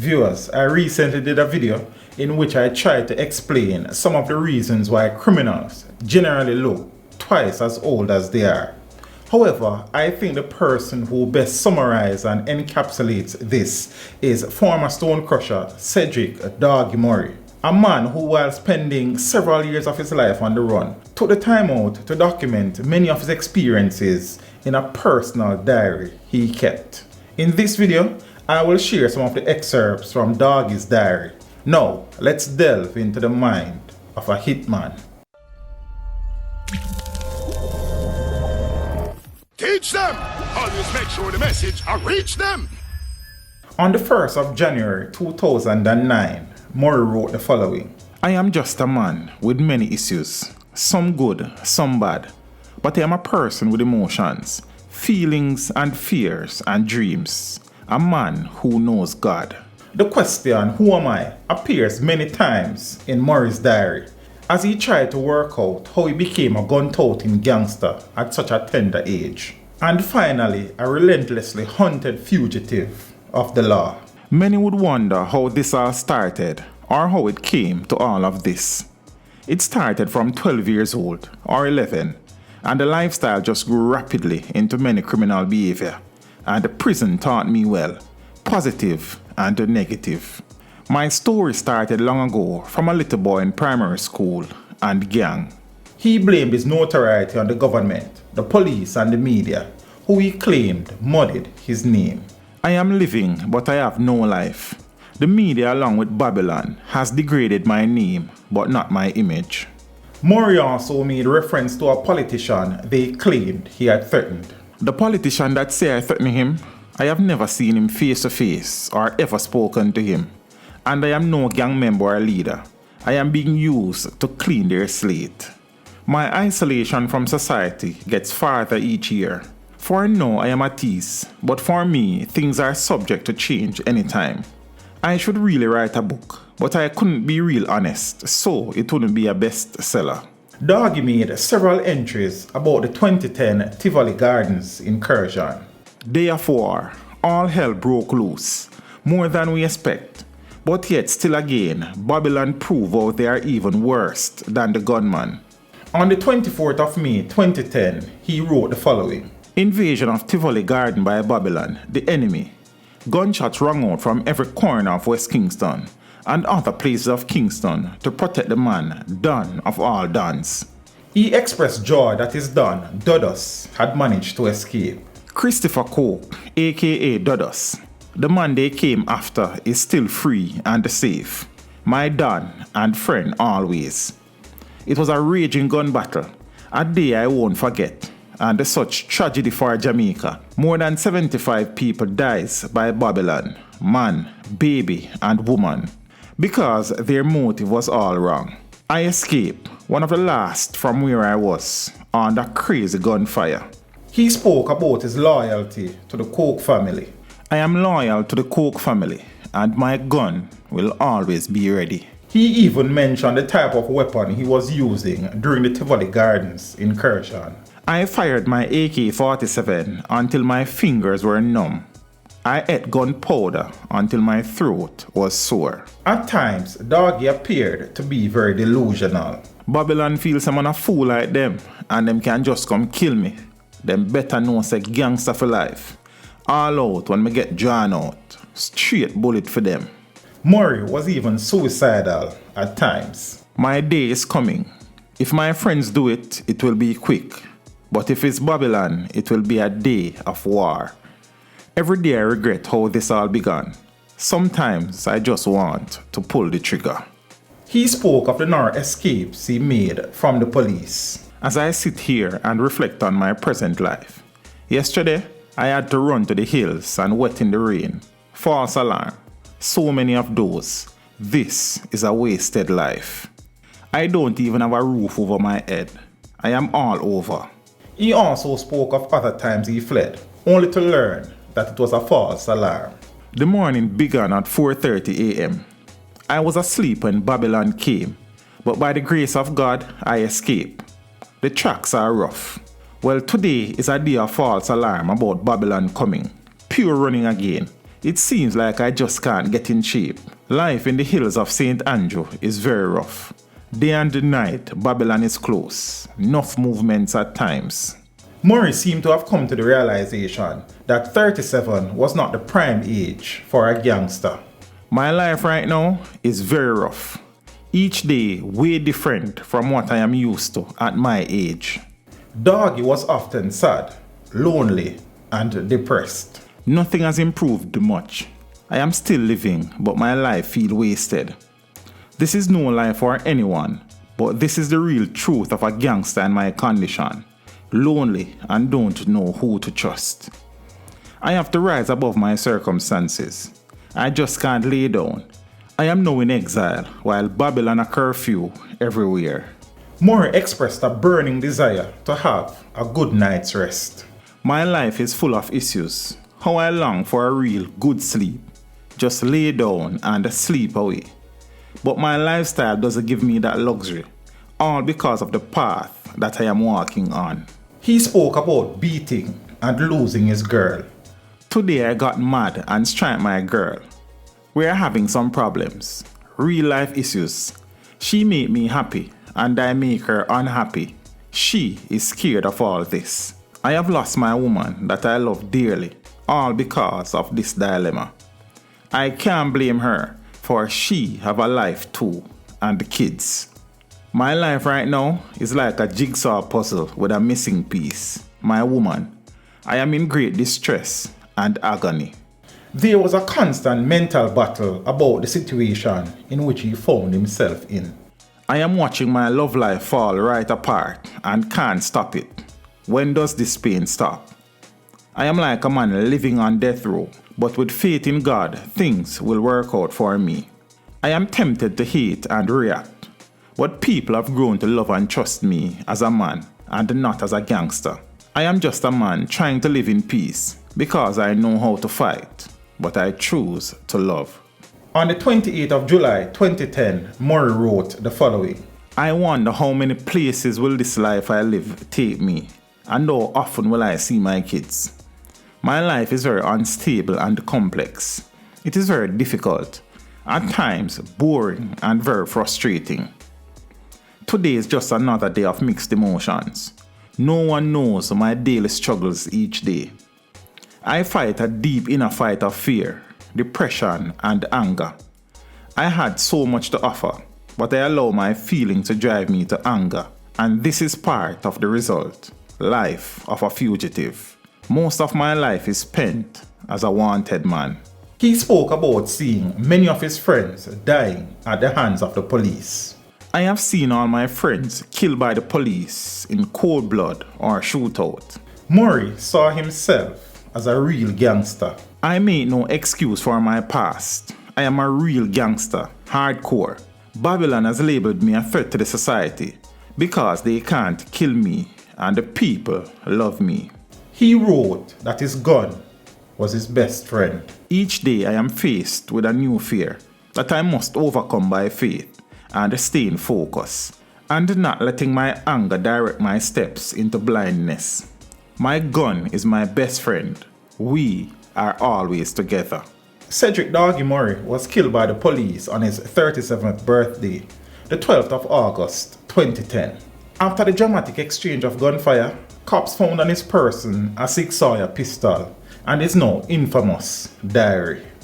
Viewers, I recently did a video in which I tried to explain some of the reasons why criminals generally look twice as old as they are. However, I think the person who best summarizes and encapsulates this is former stone crusher Cedric Doggy, a man who, while spending several years of his life on the run, took the time out to document many of his experiences in a personal diary he kept. In this video, I will share some of the excerpts from Doggy's diary. Now, let's delve into the mind of a hitman. Teach them! Always make sure the message reach them! On the 1st of January 2009, Murray wrote the following. I am just a man with many issues, some good, some bad, but I am a person with emotions, feelings and fears and dreams, a man who knows God. The question, who am I, appears many times in Murray's diary, as he tried to work out how he became a gun-toting gangster at such a tender age, and finally a relentlessly hunted fugitive of the law. Many would wonder how this all started, or how it came to all of this. It started from 12 years old, or 11, and the lifestyle just grew rapidly into many criminal behavior, and the prison taught me well, positive and negative. My story started long ago from a little boy in primary school and gang. He blamed his notoriety on the government, the police and the media, who he claimed muddied his name. I am living, but I have no life. The media, along with Babylon, has degraded my name, but not my image. Murray also made reference to a politician they claimed he had threatened. The politician that say I threatened him, I have never seen him face to face or ever spoken to him. And I am no gang member or leader. I am being used to clean their slate. My isolation from society gets farther each year. For now I am at ease, but for me things are subject to change anytime. I should really write a book, but I couldn't be real honest, so it wouldn't be a bestseller. Doggy made several entries about the 2010 Tivoli Gardens incursion. Day of war, all hell broke loose, more than we expect. But yet still again, Babylon proved out they are even worse than the gunman. On the 24th of May 2010, he wrote the following. Invasion of Tivoli Garden by Babylon, the enemy. Gunshots rang out from every corner of West Kingston and other places of Kingston to protect the man, Don of all Dons. He expressed joy that his Don, Dodos, had managed to escape. Christopher Coke, aka Dodos, the man they came after, is still free and safe. My Don and friend always. It was a raging gun battle, a day I won't forget. And such tragedy for Jamaica. More than 75 people dies by Babylon, man, baby and woman, because their motive was all wrong. I escaped, one of the last from where I was, under crazy gunfire. He spoke about his loyalty to the Coke family. I am loyal to the Coke family, and my gun will always be ready. He even mentioned the type of weapon he was using during the Tivoli Gardens incursion. I fired my AK-47 until my fingers were numb. I ate gunpowder until my throat was sore. At times, Doggy appeared to be very delusional. Babylon feels I'm a fool like them, and them can just come kill me. Them better know say gangster for life. All out when me get drawn out. Straight bullet for them. Murray was even suicidal at times. My day is coming. If my friends do it, it will be quick. But if it's Babylon, it will be a day of war. Every day I regret how this all began. Sometimes I just want to pull the trigger. He spoke of the narrow escapes he made from the police. As I sit here and reflect on my present life. Yesterday, I had to run to the hills and wet in the rain. False alarm. So many of those. This is a wasted life. I don't even have a roof over my head. I am all over. He also spoke of other times he fled, only to learn that it was a false alarm. The morning began at 4:30 a.m. I was asleep when Babylon came, but by the grace of God, I escaped. The tracks are rough. Well, today is a day of false alarm about Babylon coming. Pure running again. It seems like I just can't get in shape. Life in the hills of St. Andrew is very rough. Day and night, Babylon is close. Enough movements at times. Murray seemed to have come to the realization that 37 was not the prime age for a gangster. My life right now is very rough. Each day way different from what I am used to at my age. Doggy was often sad, lonely, and depressed. Nothing has improved much. I am still living, but my life feels wasted. This is no life for anyone, but this is the real truth of a gangster in my condition. Lonely and don't know who to trust. I have to rise above my circumstances. I just can't lay down. I am now in exile while Babylon a curfew everywhere. Murray expressed a burning desire to have a good night's rest. My life is full of issues. How I long for a real good sleep. Just lay down and sleep away. But my lifestyle doesn't give me that luxury. All because of the path that I am walking on. He spoke about beating and losing his girl. Today I got mad and struck my girl. We are having some problems. Real life issues. She made me happy and I make her unhappy. She is scared of all this. I have lost my woman that I love dearly. All because of this dilemma. I can't blame her for she have a life too and kids. My life right now is like a jigsaw puzzle with a missing piece. My woman. I am in great distress and agony. There was a constant mental battle about the situation in which he found himself in. I am watching my love life fall right apart and can't stop it. When does this pain stop? I am like a man living on death row, but with faith in God, things will work out for me. I am tempted to hate and react, but people have grown to love and trust me as a man and not as a gangster. I am just a man trying to live in peace because I know how to fight, but I choose to love. On the 28th of July 2010, Murray wrote the following. I wonder how many places will this life I live take me, and how often will I see my kids. My life is very unstable and complex. It is very difficult, at times boring and very frustrating. Today is just another day of mixed emotions. No one knows my daily struggles each day. I fight a deep inner fight of fear, depression, and anger. I had so much to offer, but I allow my feelings to drive me to anger, and this is part of the result. Life of a fugitive. Most of my life is spent as a wanted man. He spoke about seeing many of his friends dying at the hands of the police. I have seen all my friends killed by the police in cold blood or shootout. Murray saw himself as a real gangster. I make no excuse for my past. I am a real gangster, hardcore. Babylon has labeled me a threat to the society because they can't kill me and the people love me. He wrote that his gun was his best friend. Each day I am faced with a new fear that I must overcome by faith and staying focused and not letting my anger direct my steps into blindness. My gun is my best friend. We are always together. Cedric Doggy Murray was killed by the police on his 37th birthday, the 12th of August 2010. After the dramatic exchange of gunfire, cops found on his person a 6-Sawyer pistol and his now infamous diary.